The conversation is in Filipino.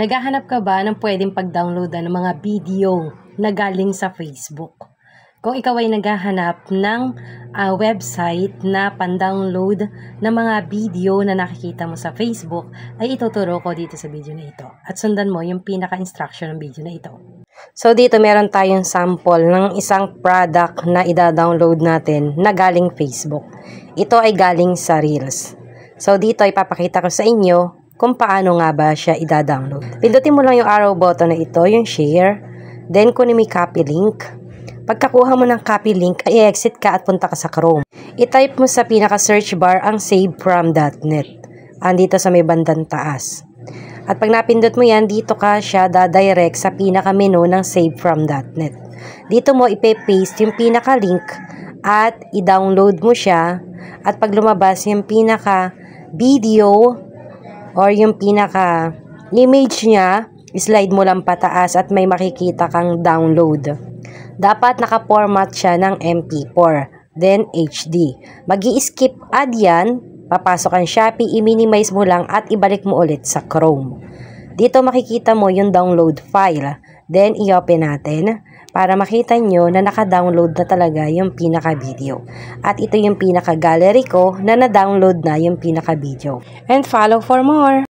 Naghahanap ka ba ng pwedeng pag-downloadan ng mga video na galing sa Facebook? Kung ikaw ay naghahanap ng website na pan-download ng mga video na nakikita mo sa Facebook, ay ituturo ko dito sa video na ito. At sundan mo yung pinaka-instruction ng video na ito. So dito meron tayong sample ng isang product na ida-download natin na galing Facebook. Ito ay galing sa Reels. So dito ipapakita ko sa inyo kung paano nga ba siya ida-download. Pindutin mo lang yung arrow button na ito, yung share. Then kunin mo yung copy link. Pagkakuha mo ng copy link, ay exit ka at punta ka sa Chrome. I-type mo sa pinaka-search bar ang savefrom.net. Andito sa may bandang taas. At pag napindot mo yan, dito ka siya dadirect sa pinaka-menu ng savefrom.net. Dito mo ipe-paste yung pinaka-link at i-download mo siya. At pag lumabas yung pinaka-video or yung pinaka-image niya, slide mo lang pataas at may makikita kang download. Dapat naka-format siya ng MP4, then HD. Mag-i-skip ad yan, papasok ang Shopee, i-minimize mo lang at ibalik mo ulit sa Chrome. Dito makikita mo yung download file, then i-open natin para makita nyo na naka-download na talaga yung pinaka-video. At ito yung pinaka-gallery ko na na-download na yung pinaka-video. And follow for more!